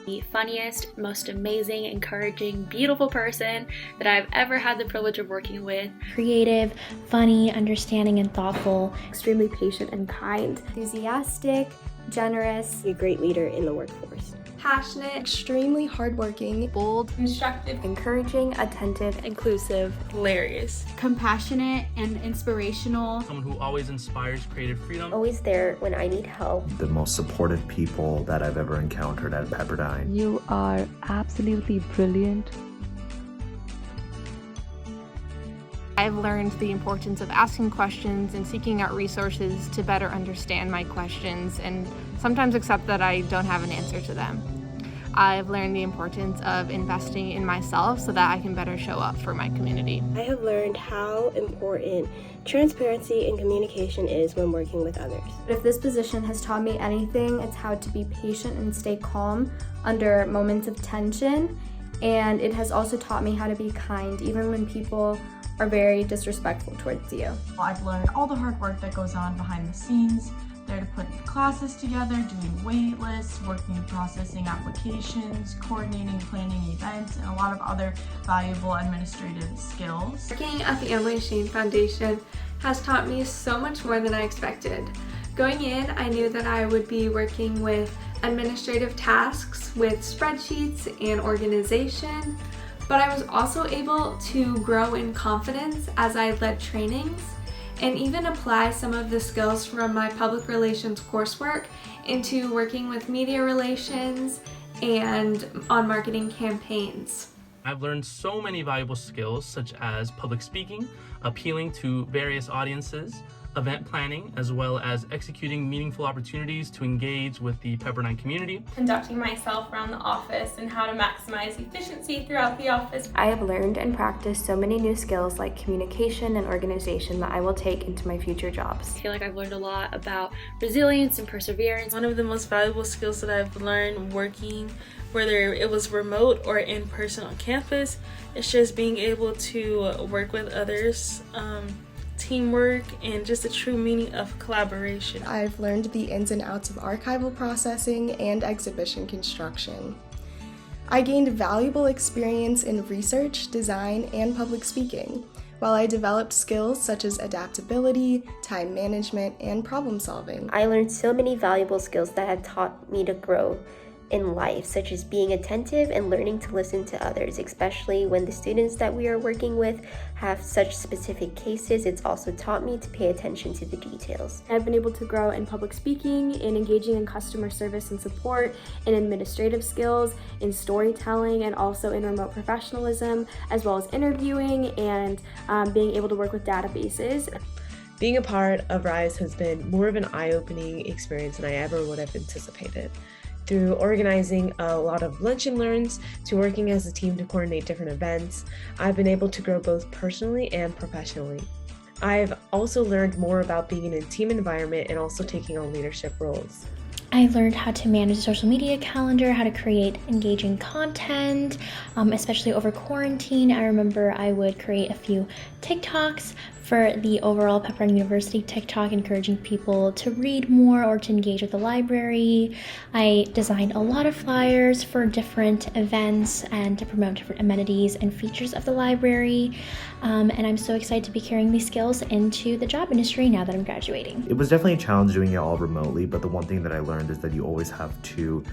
the funniest, most amazing, encouraging, beautiful person that I've ever had the privilege of working with. Creative, funny, understanding, and thoughtful. Extremely patient and kind. Enthusiastic, generous. A great leader in the workforce. Passionate, extremely hardworking, bold, instructive, encouraging, attentive, inclusive, hilarious, compassionate and inspirational. Someone who always inspires creative freedom. Always there when I need help. The most supportive people that I've ever encountered at Pepperdine. You are absolutely brilliant. I've learned the importance of asking questions and seeking out resources to better understand my questions and sometimes accept that I don't have an answer to them. I've learned the importance of investing in myself so that I can better show up for my community. I have learned how important transparency and communication is when working with others. If this position has taught me anything, it's how to be patient and stay calm under moments of tension. And it has also taught me how to be kind, even when people are very disrespectful towards you. I've learned all the hard work that goes on behind the scenes. There to put classes together, doing wait lists, working processing applications, coordinating, planning events, and a lot of other valuable administrative skills. Working at the Emily Shane Foundation has taught me so much more than I expected. Going in, I knew that I would be working with administrative tasks with spreadsheets and organization, but I was also able to grow in confidence as I led trainings and even apply some of the skills from my public relations coursework into working with media relations and on marketing campaigns. I've learned so many valuable skills such as public speaking, appealing to various audiences, event planning, as well as executing meaningful opportunities to engage with the Pepperdine community. Conducting myself around the office and how to maximize efficiency throughout the office. I have learned and practiced so many new skills like communication and organization that I will take into my future jobs. I feel like I've learned a lot about resilience and perseverance. One of the most valuable skills that I've learned working, whether it was remote or in person on campus, is just being able to work with others, teamwork, and just the true meaning of collaboration. I've learned the ins and outs of archival processing and exhibition construction. I gained valuable experience in research, design, and public speaking, while I developed skills such as adaptability, time management, and problem solving. I learned so many valuable skills that have taught me to grow in life, such as being attentive and learning to listen to others, especially when the students that we are working with have such specific cases. It's also taught me to pay attention to the details. I've been able to grow in public speaking, in engaging in customer service and support, in administrative skills, in storytelling, and also in remote professionalism, as well as interviewing and being able to work with databases. Being a part of RISE has been more of an eye-opening experience than I ever would have anticipated. Through organizing a lot of lunch and learns to working as a team to coordinate different events, I've been able to grow both personally and professionally. I've also learned more about being in a team environment and also taking on leadership roles. I learned how to manage a social media calendar, how to create engaging content, especially over quarantine. I remember I would create a few TikToks for the overall Pepperdine University TikTok, encouraging people to read more or to engage with the library. I designed a lot of flyers for different events and to promote different amenities and features of the library. And I'm so excited to be carrying these skills into the job industry now that I'm graduating. It was definitely a challenge doing it all remotely, but the one thing that I learned is that you always have to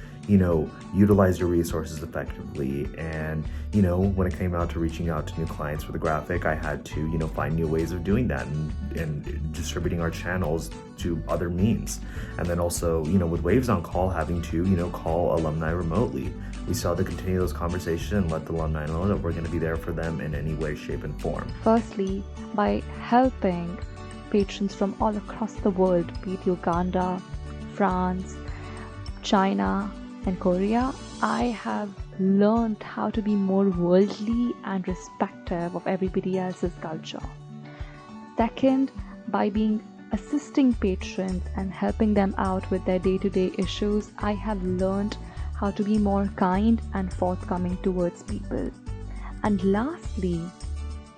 utilize your resources effectively. And, when it came out to reaching out to new clients for the graphic, I had to, find new ways of doing that and distributing our channels to other means. And then also, with Waves on Call, having to, call alumni remotely. We still have to continue those conversations and let the alumni know that we're going to be there for them in any way, shape, and form. Firstly, by helping patrons from all across the world, be it Uganda, France, China, and Korea, I have learned how to be more worldly and respectful of everybody else's culture. Second, by assisting patrons and helping them out with their day-to-day issues, I have learned how to be more kind and forthcoming towards people. And lastly,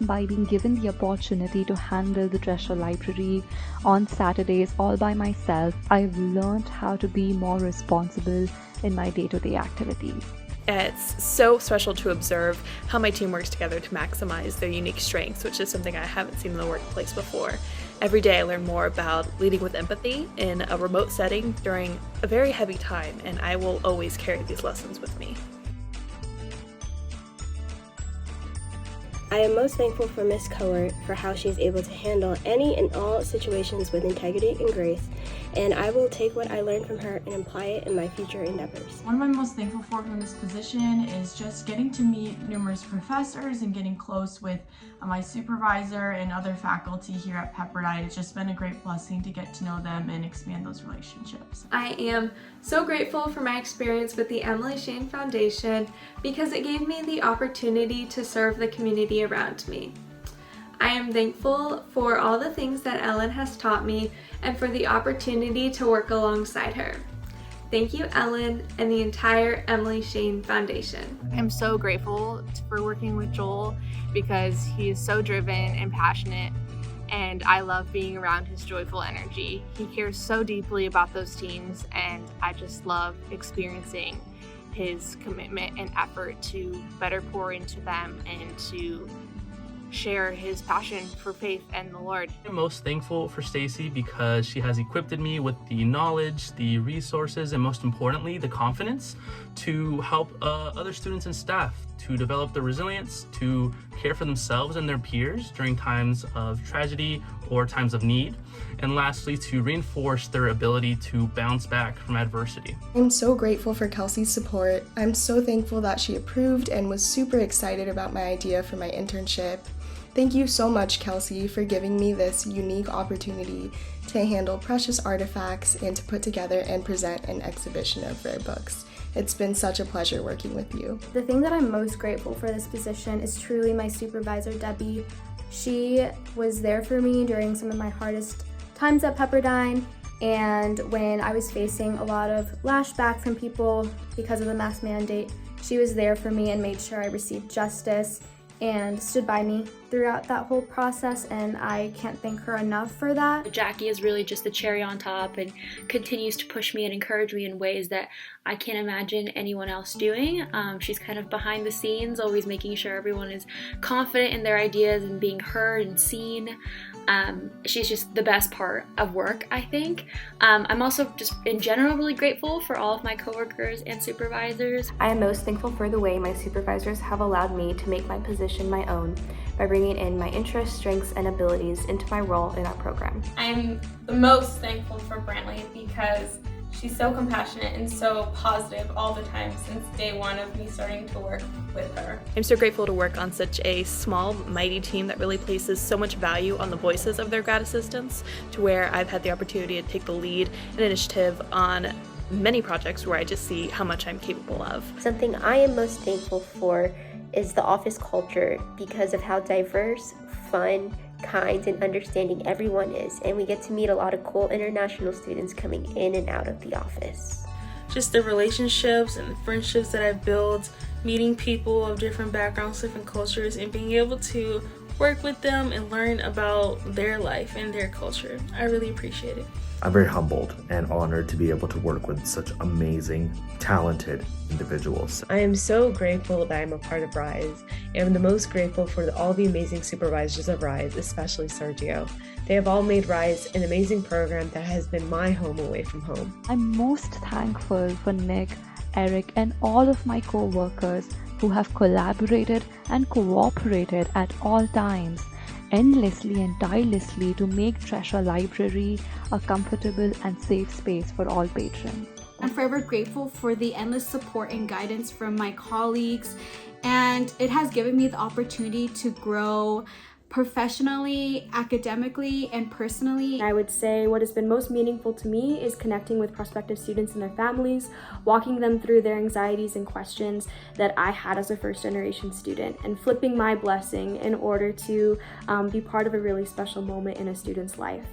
by being given the opportunity to handle the treasure library on Saturdays all by myself, I've learned how to be more responsible in my day-to-day activities. It's so special to observe how my team works together to maximize their unique strengths, which is something I haven't seen in the workplace before. Every day I learn more about leading with empathy in a remote setting during a very heavy time, and I will always carry these lessons with me. I am most thankful for Miss Cohort for how she is able to handle any and all situations with integrity and grace, and I will take what I learned from her and apply it in my future endeavors. One of I'm most thankful for from this position is just getting to meet numerous professors and getting close with my supervisor and other faculty here at Pepperdine. It's just been a great blessing to get to know them and expand those relationships. I am so grateful for my experience with the Emily Shane Foundation because it gave me the opportunity to serve the community around me. I am thankful for all the things that Ellen has taught me and for the opportunity to work alongside her. Thank you, Ellen, and the entire Emily Shane Foundation. I'm so grateful for working with Joel because he is so driven and passionate, and I love being around his joyful energy. He cares so deeply about those teams, and I just love experiencing his commitment and effort to better pour into them and to share his passion for faith and the Lord. I'm most thankful for Stacy because she has equipped me with the knowledge, the resources, and most importantly, the confidence to help other students and staff to develop the resilience to care for themselves and their peers during times of tragedy or times of need. And lastly, to reinforce their ability to bounce back from adversity. I'm so grateful for Kelsey's support. I'm so thankful that she approved and was super excited about my idea for my internship. Thank you so much, Kelsey, for giving me this unique opportunity to handle precious artifacts and to put together and present an exhibition of rare books. It's been such a pleasure working with you. The thing that I'm most grateful for this position is truly my supervisor, Debbie. She was there for me during some of my hardest times at Pepperdine, and when I was facing a lot of lashback from people because of the mask mandate, she was there for me and made sure I received justice and stood by me throughout that whole process, and I can't thank her enough for that. Jackie is really just the cherry on top and continues to push me and encourage me in ways that I can't imagine anyone else doing. She's kind of behind the scenes, always making sure everyone is confident in their ideas and being heard and seen. She's just the best part of work, I think. I'm also just in general really grateful for all of my coworkers and supervisors. I am most thankful for the way my supervisors have allowed me to make my position my own by bringing in my interests, strengths, and abilities into my role in our program. I'm the most thankful for Brantley because she's so compassionate and so positive all the time since day one of me starting to work with her. I'm so grateful to work on such a small, mighty team that really places so much value on the voices of their grad assistants, to where I've had the opportunity to take the lead and initiative on many projects where I just see how much I'm capable of. Something I am most thankful for is the office culture because of how diverse, fun, kind, and understanding everyone is, and we get to meet a lot of cool international students coming in and out of the office. Just the relationships and the friendships that I've built, meeting people of different backgrounds, different cultures, and being able to work with them and learn about their life and their culture. I really appreciate it. I'm very humbled and honored to be able to work with such amazing, talented individuals. I am so grateful that I'm a part of RISE, and I'm the most grateful for all the amazing supervisors of RISE, especially Sergio. They have all made RISE an amazing program that has been my home away from home. I'm most thankful for Nick, Eric, and all of my co-workers who have collaborated and cooperated at all times, endlessly and tirelessly to make Treasure Library a comfortable and safe space for all patrons. I'm forever grateful for the endless support and guidance from my colleagues, and it has given me the opportunity to grow professionally, academically, and personally. I would say what has been most meaningful to me is connecting with prospective students and their families, walking them through their anxieties and questions that I had as a first-generation student, and flipping my blessing in order to be part of a really special moment in a student's life.